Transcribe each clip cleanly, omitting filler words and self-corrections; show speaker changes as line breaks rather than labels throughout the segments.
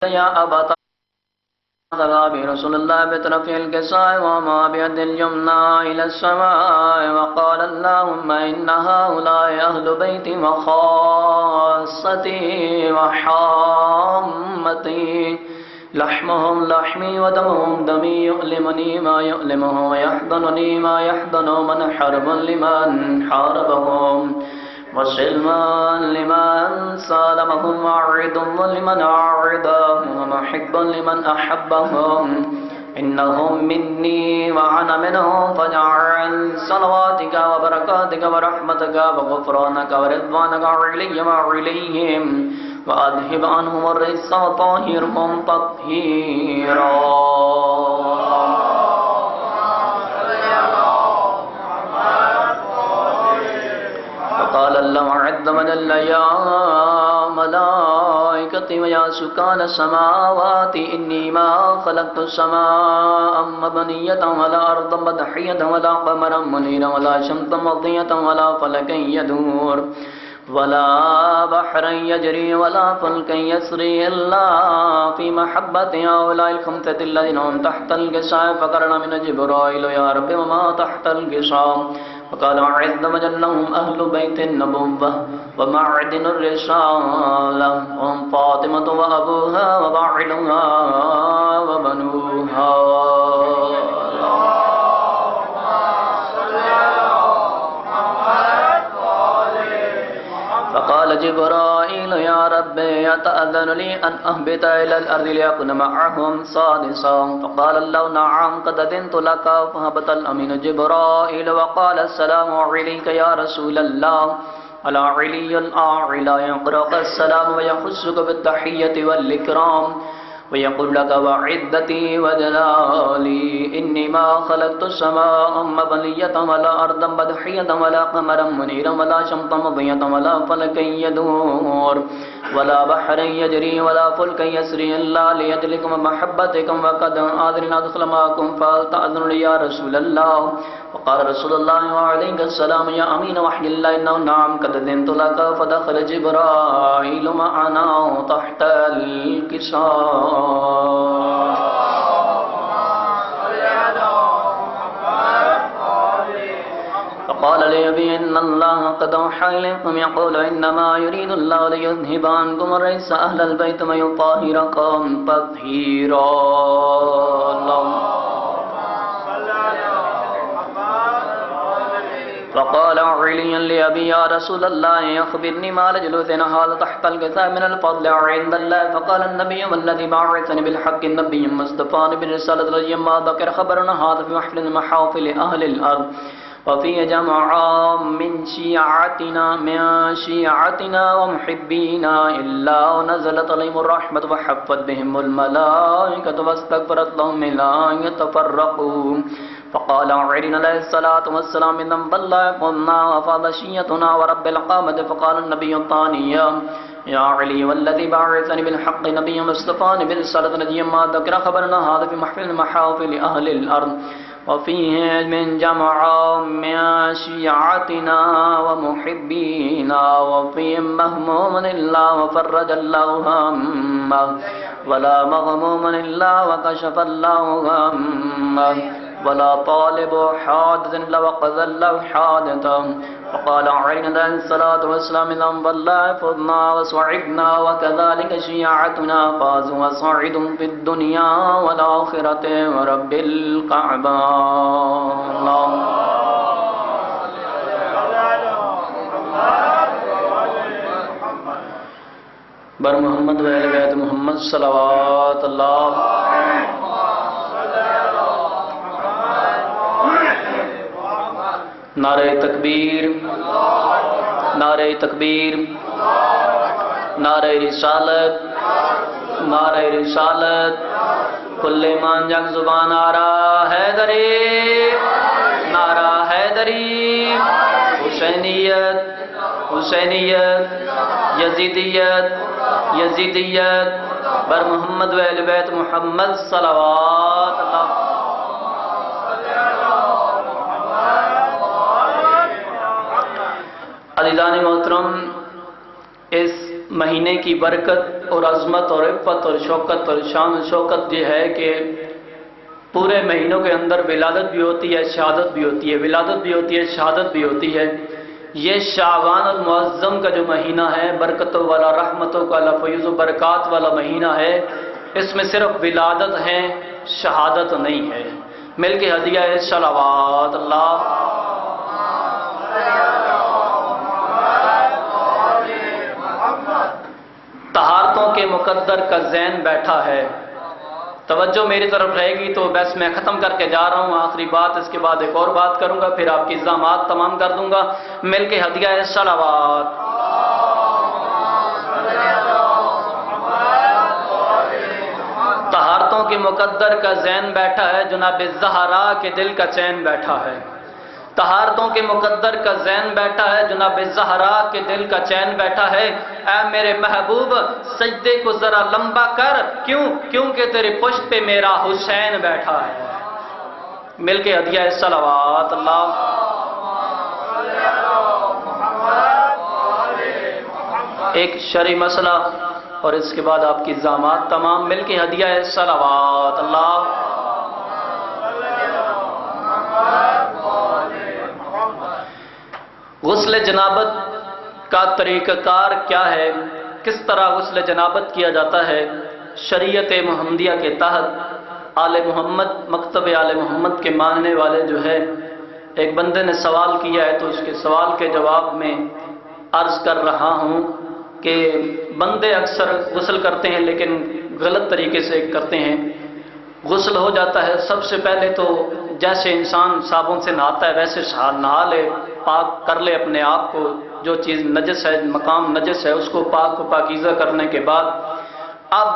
يا أبا ذهب رسول الله بطرف الكساء وما بيد اليمنى إلى السماء وقال اللهم إن هؤلاء أهل بيتي وخاصتي وحامتي لحمهم لحمي ودمهم دمي يؤلمني ما يؤلمه ويحضنني ما يحضن من حرب لمن حاربهم وسلمان لمن سالمهم وعيد لمن أعدهم ومحب لمن أحبهم إنهم مني وأنا منهم فاجعل صلواتك وبركاتك ورحمتك وغفرانك ورضوانك علي وعليهم وأذهب عنهم الرجس وطهرهم تطهيرا. قال الله عز وجل يا ملائكتي ويا سكان السماوات إني ما خلقت السماء مبنية ولا أرضا مدحية ولا قمرا منيرا ولا شمسا مضية ولا فلكا يدور ولا بحرا يجري ولا فلكا يسري إلا في محبة هؤلاء الخمسة الذين هم تحت القشاء فقرنا من جبرائيل يا رب وما تحت القشاء وقال عز وجل هم أهل بيت النبوة ومعدن الرسالة هم فاطمة وأبوها وبعلها وبنوها. فقال جبرائيل يا رب يتأذن لي أن أهبط إلى الأرض ليكون معهم سادسا فقال الله نعم قد أذنت لك فهبط الأمين جبرائيل وقال السلام عليك يا رسول الله على علي الأعلى يقرأ السلام ويخصك بالتحية والإكرام ويقول لك وعدتي وجلالي إني ما خلقت السماء مبنية ولا أرضا مدحية ولا قمرا منيرا ولا شمسا مضية ولا فلكا يدور ولا بحرا يجري ولا فلكا يسري إلا لأجلكم محبتكم وقد آذن أدخل معكم فلتأذن لي يا رسول الله. وقال رسول الله عليه السلام يا أمين وحي الله إنه نعم قد أذنت لك فدخل جبرائيل معنا تحت الكساء. فقال لي أبي إن الله قد أوحى إليكم يقول إنما يريد الله ليذهب عنكم الرجس أهل البيت ويطهركم تطهيرا. فقال علي لأبي يا رسول الله أخبرني ما لجلوسنا هذا تحت الكساء من الفضل عند الله. فقال النبي والذي بعثني بالحق النبي مصطفى بالرسالة رجيا ما ذكر خبرنا هذا في محفل المحافل أهل الأرض وفي جماعة من شيعتنا ومحبينا إلا ونزلت عليهم الرحمة وحفت بهم الملائكة واستغفرت لهم إلا أن يتفرقوا. فقال علي عليه الصلاة والسلام من ذنب الله قلنا وفاض شيتنا ورب القامة. فقال النبي الثاني يا علي والذي بعثني بالحق نبي مصطفى بالرسالة نجيا ما ذكر خبرنا هذا في محفل المحافل أهل الأرض وفيه من جماعة من شيعتنا ومحبينا وفيه مهموم إلا وفرج الله همه ولا مغموم إلا وكشف الله همه ولا طالب حادث إلا وقضى الله حادثه. فقال عليه الصلاة والسلام إذا الله فضنا وسعدنا وكذلك شيعتنا فازوا وصعدوا في الدنيا والآخرة ورب الكعبة. بر محمد و اہل بیت محمد صلوات اللہ. نعرہ تکبیر نعرہ تکبیر نعرہ رسالت نعرہ رسالت کل ایمان جگ زبان آرا حیدری نعرہ حیدری حسینیت حسینیت یزیدیت یزیدیت بر محمد و اہل بیت محمد صلوات اللہ. عزیزان محترم، اس مہینے کی برکت اور عظمت اور عفت اور شوکت اور شان و شوکت یہ ہے کہ پورے مہینوں کے اندر ولادت بھی ہوتی ہے، شہادت بھی ہوتی ہے، ولادت بھی ہوتی ہے، شہادت بھی ہوتی ہے۔ یہ شعبان المعظم کا جو مہینہ ہے، برکتوں والا، رحمتوں والا، فیض و برکات والا مہینہ ہے، اس میں صرف ولادت ہے، شہادت نہیں ہے۔ مل کے ہدیہ ہے صلوات اللہ۔ طہارتوں کے مقدر کا ذہن بیٹھا ہے۔ توجہ میری طرف رہے گی تو بس میں ختم کر کے جا رہا ہوں، آخری بات، اس کے بعد ایک اور بات کروں گا، پھر آپ کی الزامات تمام کر دوں گا۔ مل کے ہدیہ ہے صلوات۔ طہارتوں کے مقدر کا ذہن بیٹھا ہے، جناب زہرا کے دل کا چین بیٹھا ہے۔ طہارتوں کے مقدر کا ذہن بیٹھا ہے، جناب زہرا کے دل کا چین بیٹھا ہے۔ اے میرے محبوب سجدے کو ذرا لمبا کر، کیونکہ تیرے پشت پہ میرا حسین بیٹھا ہے۔ مل کے ہدیہ ہے صلوات اللہ۔ ایک شرعی مسئلہ اور اس کے بعد آپ کی الزامات تمام۔ مل کے ہدیہ ہے صلوات اللہ۔ غسل جنابت کا طریقہ کار کیا ہے؟ کس طرح غسل جنابت کیا جاتا ہے؟ شریعت محمدیہ کے تحت آل محمد، مکتب آل محمد کے ماننے والے جو ہے، ایک بندے نے سوال کیا ہے تو اس کے سوال کے جواب میں عرض کر رہا ہوں کہ بندے اکثر غسل کرتے ہیں لیکن غلط طریقے سے کرتے ہیں۔ غسل ہو جاتا ہے، سب سے پہلے تو جیسے انسان صابن سے نہاتا ہے ویسے نہا لے، پاک کر لے اپنے آپ کو، جو چیز نجس ہے، مقام نجس ہے، اس کو پاک و پاکیزہ کرنے کے بعد اب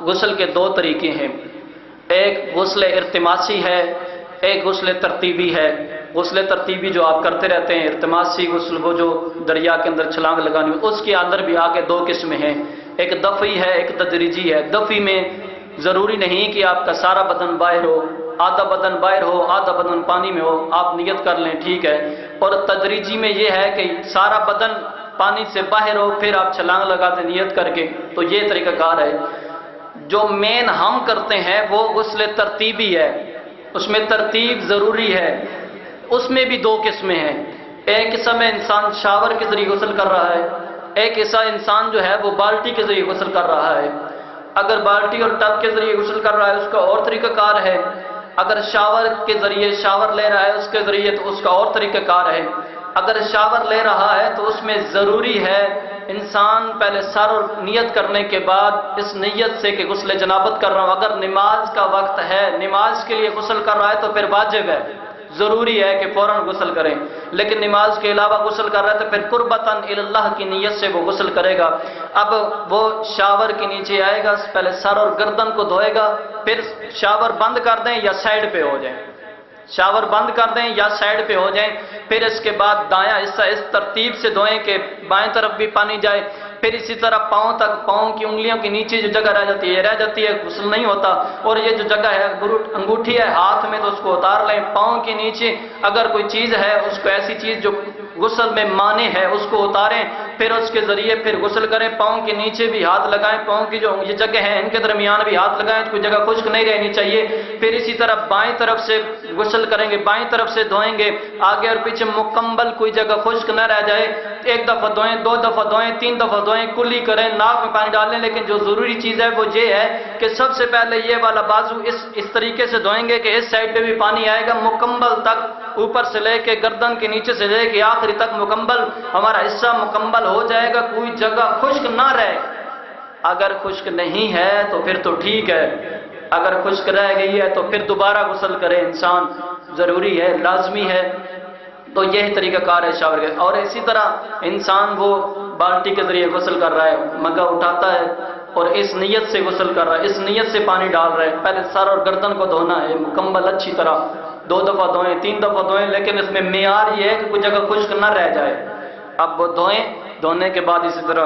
غسل کے دو طریقے ہیں، ایک غسل ارتماسی ہے، ایک غسل ترتیبی ہے۔ غسل ترتیبی جو آپ کرتے رہتے ہیں، ارتماسی غسل وہ جو دریا کے اندر چھلانگ لگانی ہو، اس کے اندر بھی آگے دو قسمیں ہیں، ایک دفعی ہے، ایک تدریجی ہے۔ دفعی میں ضروری نہیں کہ آپ کا سارا بدن باہر ہو، آدھا بدن باہر ہو، آدھا بدن پانی میں ہو، آپ نیت کر لیں ٹھیک ہے۔ اور تدریجی میں یہ ہے کہ سارا بدن پانی سے باہر ہو، پھر آپ چھلانگ لگاتے نیت کر کے، تو یہ طریقہ کار ہے۔ جو مین ہم کرتے ہیں وہ غسل ترتیبی ہے، اس میں ترتیب ضروری ہے۔ اس میں بھی دو قسمیں ہیں، ایک قسم میں انسان شاور کے ذریعے غسل کر رہا ہے، ایک ایسا انسان جو ہے وہ بالٹی کے ذریعے غسل کر رہا ہے۔ اگر بالٹی اور ٹب کے ذریعے غسل کر رہا ہے اس کا اور طریقہ کار ہے، اگر شاور کے ذریعے شاور لے رہا ہے اس کے ذریعے تو اس کا اور طریقہ کار ہے۔ اگر شاور لے رہا ہے تو اس میں ضروری ہے انسان پہلے سر اور نیت کرنے کے بعد اس نیت سے کہ غسل جنابت کر رہا ہوں، اگر نماز کا وقت ہے، نماز کے لیے غسل کر رہا ہے تو پھر واجب ہے، ضروری ہے کہ فوراً غسل کریں، لیکن نماز کے علاوہ غسل کر رہا ہے تو پھر قربتاً اللہ کی نیت سے وہ غسل کرے گا۔ اب وہ شاور کے نیچے آئے گا، پہلے سر اور گردن کو دھوئے گا، پھر شاور بند کر دیں یا سائیڈ پہ ہو جائیں، شاور بند کر دیں یا سائیڈ پہ ہو جائیں، پھر اس کے بعد دایاں حصہ اس ترتیب سے دھوئیں کہ بائیں طرف بھی پانی جائے، پھر اسی طرح پاؤں تک، پاؤں کی انگلیوں کے نیچے جو جگہ رہ جاتی ہے غسل نہیں ہوتا، اور یہ جو جگہ ہے انگوٹھی ہے ہاتھ میں تو اس کو اتار لیں، پاؤں کے نیچے اگر کوئی چیز ہے اس کو ایسی چیز جو غسل میں مانع ہے اس کو اتاریں، پھر اس کے ذریعے پھر غسل کریں، پاؤں کے نیچے بھی ہاتھ لگائیں، پاؤں کی جو یہ جگہ ہیں ان کے درمیان بھی ہاتھ لگائیں، کوئی جگہ خشک نہیں رہنی چاہیے، پھر اسی طرح بائیں طرف سے غسل کریں گے، بائیں طرف سے دھوئیں گے، آگے اور پیچھے مکمل کوئی جگہ خشک نہ رہ جائے، ایک دفعہ دھوئیں، دو دفعہ دھوئیں، تین دفعہ دھوئیں، کلی کریں، ناک میں پانی ڈالیں، لیکن جو ضروری چیز ہے وہ یہ ہے کہ سب سے پہلے یہ والا بازو اس طریقے سے دھوئیں گے کہ اس سائڈ پہ بھی پانی آئے گا مکمل تک، اوپر سے لے کے گردن کے نیچے سے لے کے آخری تک مکمل ہمارا حصہ مکمل ہو جائے گا، کوئی جگہ خشک نہ رہے۔ اگر خشک نہیں ہے تو پھر تو ٹھیک ہے، اگر خشک رہ گئی ہے تو پھر دوبارہ غسل کرے انسان، ضروری ہے، لازمی ہے۔ تو یہی طریقہ کار ہے شاور کا۔ اور اسی طرح انسان وہ بالٹی کے ذریعے غسل کر رہا ہے، مگا اٹھاتا ہے اور اس نیت سے غسل کر رہا ہے، اس نیت سے پانی ڈال رہا ہے، پہلے سر اور گردن کو دھونا ہے مکمل اچھی طرح، 2 دفعہ دھوئیں، 3 دفعہ دھوئیں، لیکن اس میں معیار یہ ہے کہ کوئی جگہ خشک نہ رہ جائے۔ اب وہ دھوئیں، دھونے کے بعد اسی طرح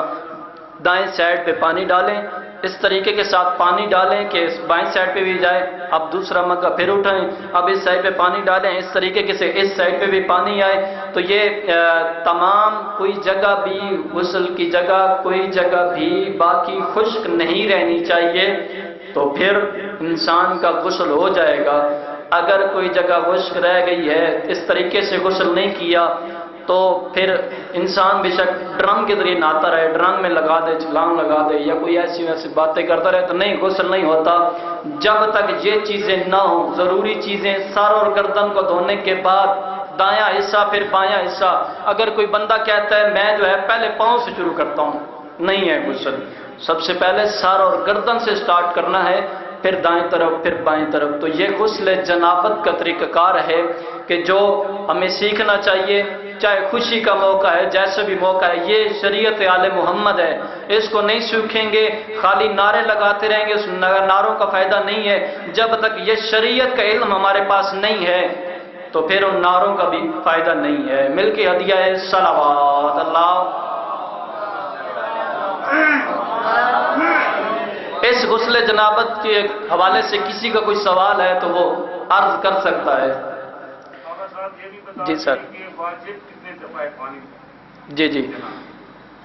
دائیں سائڈ پہ پانی ڈالیں، اس طریقے کے ساتھ پانی ڈالیں کہ بائیں سائڈ پہ بھی جائے، اب دوسرا مگہ پھر اٹھائیں، اب اس سائڈ پہ پانی ڈالیں، اس طریقے سے اس سائڈ پہ بھی پانی آئے، تو یہ تمام کوئی جگہ بھی غسل کی جگہ کوئی جگہ بھی باقی خشک نہیں رہنی چاہیے، تو پھر انسان کا غسل ہو جائے گا۔ اگر کوئی جگہ خشک رہ گئی ہے، اس طریقے سے غسل نہیں کیا، تو پھر انسان بے شک ڈرم کے ذریعے نہاتا رہے، ڈرم میں لگا دے، چھلانگ لگا دے، یا کوئی ایسی ویسی باتیں کرتا رہے، تو نہیں، غسل نہیں ہوتا جب تک یہ چیزیں نہ ہوں۔ ضروری چیزیں سر اور گردن کو دھونے کے بعد دایاں حصہ پھر بایاں حصہ۔ اگر کوئی بندہ کہتا ہے میں جو ہے پہلے پاؤں سے شروع کرتا ہوں، نہیں ہے غسل، سب سے پہلے سر اور گردن سے سٹارٹ کرنا ہے، پھر دائیں طرف پھر بائیں طرف۔ تو یہ غسل جنابت کا طریقہ کار ہے کہ جو ہمیں سیکھنا چاہیے، چاہے خوشی کا موقع ہے، جیسے بھی موقع ہے، یہ شریعت آل محمد ہے، اس کو نہیں سیکھیں گے، خالی نعرے لگاتے رہیں گے، اس نعروں کا فائدہ نہیں ہے۔ جب تک یہ شریعت کا علم ہمارے پاس نہیں ہے تو پھر ان نعروں کا بھی فائدہ نہیں ہے۔ مل کے ہدیہ صلوات اللہ۔ اس غسل جنابت کے حوالے سے کسی کا کوئی سوال ہے تو وہ عرض کر سکتا ہے۔ جی سر۔ جی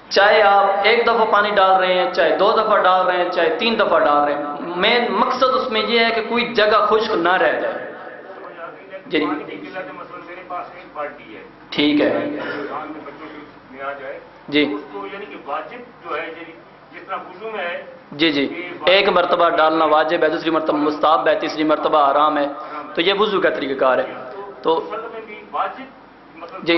چاہے آپ ایک دفعہ پانی ڈال رہے ہیں، چاہے 2 دفعہ ڈال رہے ہیں، چاہے 3 دفعہ ڈال رہے ہیں، مین مقصد اس میں یہ ہے کہ کوئی جگہ خشک نہ رہ جائے۔ جی ٹھیک ہے جی جی ایک مرتبہ ڈالنا واجب ہے، دوسری مرتبہ مستحب ہے، تیسری مرتبہ حرام ہے، تو یہ وضو کا طریقہ کار ہے۔ تو جی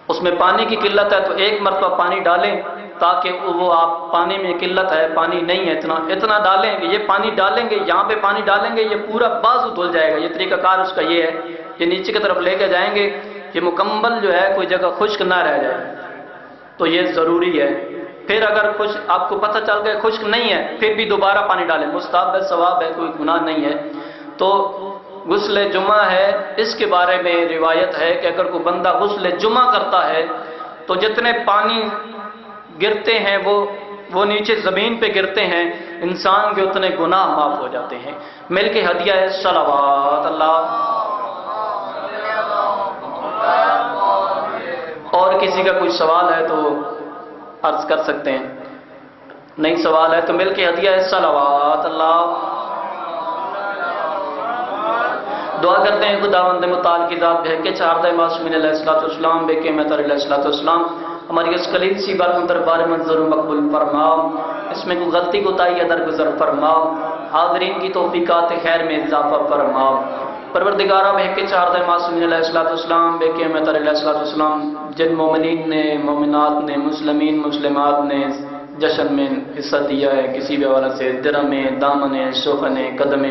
اس میں پانی کی قلت ہے تو ایک مرتبہ پانی ڈالیں، تاکہ وہ آپ پانی میں قلت ہے، پانی نہیں ہے، اتنا ڈالیں گے، یہ پانی ڈالیں گے، یہاں پہ پانی ڈالیں گے، یہ پورا بازو دھل جائے گا۔ یہ طریقہ کار اس کا یہ ہے، یہ نیچے کی طرف لے کے جائیں گے، یہ مکمل جو ہے کوئی جگہ خشک نہ رہ جائے، تو یہ ضروری ہے۔ پھر اگر خشک آپ کو پتہ چل گیا خشک نہیں ہے، پھر بھی دوبارہ پانی ڈالیں، مستحب ہے، ثواب ہے، کوئی گناہ نہیں ہے۔ تو غسل جمعہ ہے، اس کے بارے میں روایت ہے کہ اگر کوئی بندہ غسل جمعہ کرتا ہے تو جتنے پانی گرتے ہیں وہ نیچے زمین پہ گرتے ہیں، انسان کے اتنے گناہ معاف ہو جاتے ہیں۔ مل کے ہدیہ ہے صلوات اللہ۔ اور کسی کا کوئی سوال ہے تو عرض کر سکتے ہیں، نہیں سوال ہے تو مل کے ہدیہ ہے صلوات اللہ۔ دعا کرتے ہیں خداوند متعال کی ذات بہ کے چاردہ معصومین علیہ السلام بے کے مہتر علیہ السلام ہماری اس قلیل سی بار دربار منظور و مقبول فرماؤ، اس میں کوئی غلطی کوتاہی یا درگزر فرماؤ، حاضرین کی توفیقات خیر میں اضافہ فرماؤ۔ پروردگارہ بہ کے چاردہ معصومین علیہ السلام بے کے مہتر علیہ السلام جن مومنین نے، مومنات نے، مسلمین مسلمات نے جشن میں حصہ دیا ہے، کسی بھی حوالے سے، درم میں، دامن، سخن، قدم،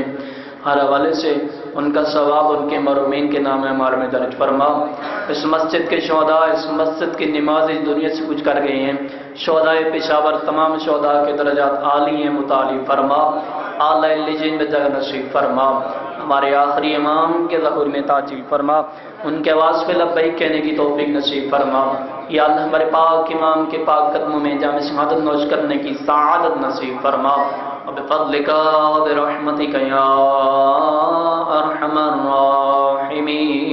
ہر حوالے سے، ان کا ثواب ان کے مرحومین کے نام اعمال میں درج فرماؤ۔ اس مسجد کے شہداء، اس مسجد کی نماز اس دنیا سے کچھ کر گئے ہیں، شہداء پشاور تمام شہداء کے درجات عالی ہیں متعالی فرماؤ، اعلی لجین میں جگہ نصیب فرماؤ، ہمارے آخری امام کے ظہور میں تاجیل فرما، ان کے آواز پہ لبیک کہنے کی توفیق نصیب فرما۔ یا اللہ ہمارے پاک امام کے پاک قدموں میں جام شہادت نوش کرنے کی سعادت نصیب فرما، وبفضلک وبرحمتک یا ارحم الراحمین۔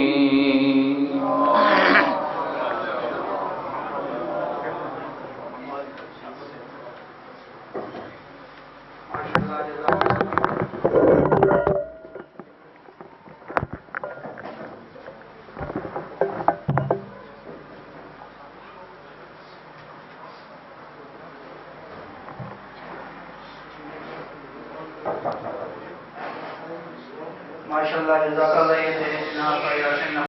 ماشاء اللہ، جزاک اللہ۔